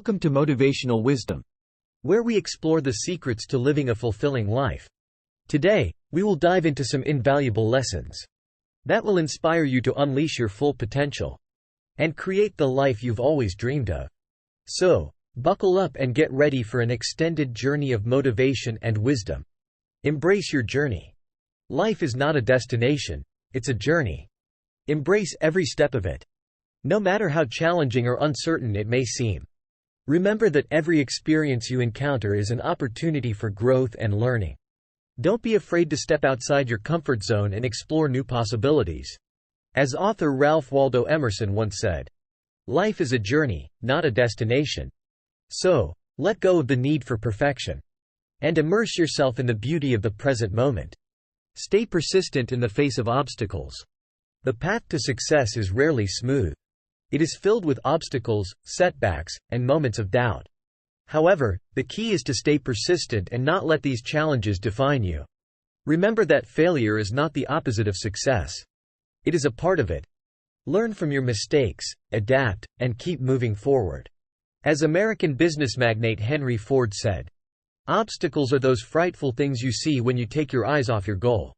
Welcome to Motivational Wisdom, where we explore the secrets to living a fulfilling life. Today, we will dive into some invaluable lessons that will inspire you to unleash your full potential and create the life you've always dreamed of. So, buckle up and get ready for an extended journey of motivation and wisdom. Embrace your journey. Life is not a destination, it's a journey. Embrace every step of it, no matter how challenging or uncertain it may seem. Remember that every experience you encounter is an opportunity for growth and learning. Don't be afraid to step outside your comfort zone and explore new possibilities. As author Ralph Waldo Emerson once said, "Life is a journey, not a destination." So, let go of the need for perfection and immerse yourself in the beauty of the present moment. Stay persistent in the face of obstacles. The path to success is rarely smooth. It is filled with obstacles, setbacks, and moments of doubt. However, the key is to stay persistent and not let these challenges define you. Remember that failure is not the opposite of success. It is a part of it. Learn from your mistakes, adapt, and keep moving forward. As American business magnate Henry Ford said, "Obstacles are those frightful things you see when you take your eyes off your goal."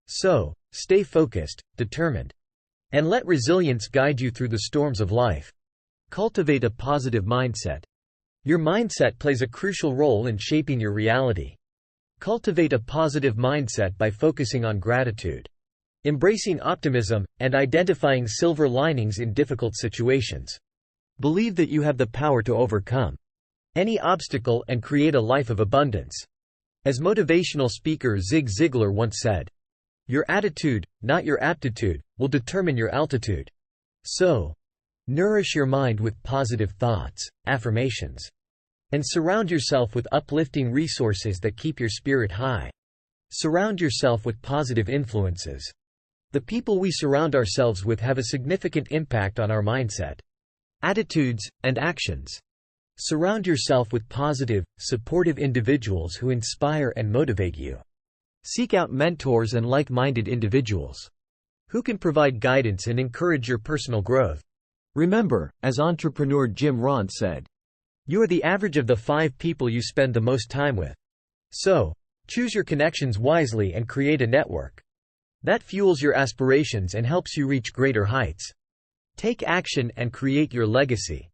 So, stay focused, determined, and let resilience guide you through the storms of life. Cultivate a positive mindset. Your mindset plays a crucial role in shaping your reality. Cultivate a positive mindset by focusing on gratitude, embracing optimism, and identifying silver linings in difficult situations. Believe that you have the power to overcome any obstacle and create a life of abundance. As motivational speaker Zig Ziglar once said, "Your attitude, not your aptitude, will determine your altitude." So, nourish your mind with positive thoughts, affirmations, and surround yourself with uplifting resources that keep your spirit high. Surround yourself with positive influences. The people we surround ourselves with have a significant impact on our mindset, attitudes, and actions. Surround yourself with positive, supportive individuals who inspire and motivate you. Seek out mentors and like-minded individuals who can provide guidance and encourage your personal growth. Remember, as entrepreneur Jim Rohn said, "You are the average of the 5 people you spend the most time with." So, choose your connections wisely and create a network that fuels your aspirations and helps you reach greater heights. Take action and create your legacy.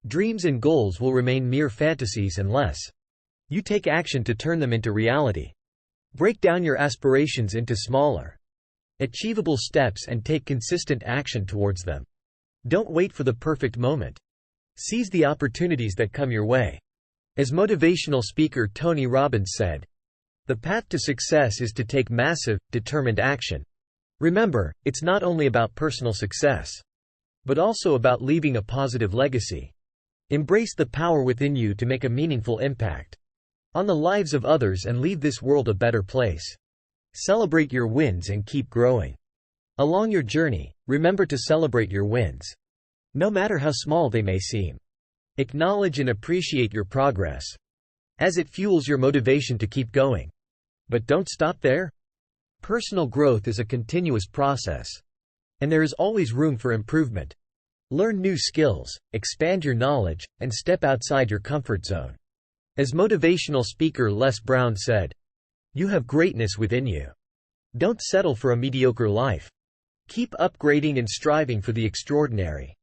Dreams and goals will remain mere fantasies unless you take action to turn them into reality. Break down your aspirations into smaller, achievable steps and take consistent action towards them. Don't wait for the perfect moment. Seize the opportunities that come your way. As motivational speaker Tony Robbins said, "The path to success is to take massive, determined action." Remember, it's not only about personal success, but also about leaving a positive legacy. Embrace the power within you to make a meaningful impact on the lives of others and leave this world a better place. Celebrate your wins and keep growing. Along your journey, remember to celebrate your wins, no matter how small they may seem. Acknowledge and appreciate your progress, as it fuels your motivation to keep going. But don't stop there. Personal growth is a continuous process, and there is always room for improvement. Learn new skills, expand your knowledge, and step outside your comfort zone. As motivational speaker Les Brown said, "You have greatness within you. Don't settle for a mediocre life. Keep upgrading and striving for the extraordinary."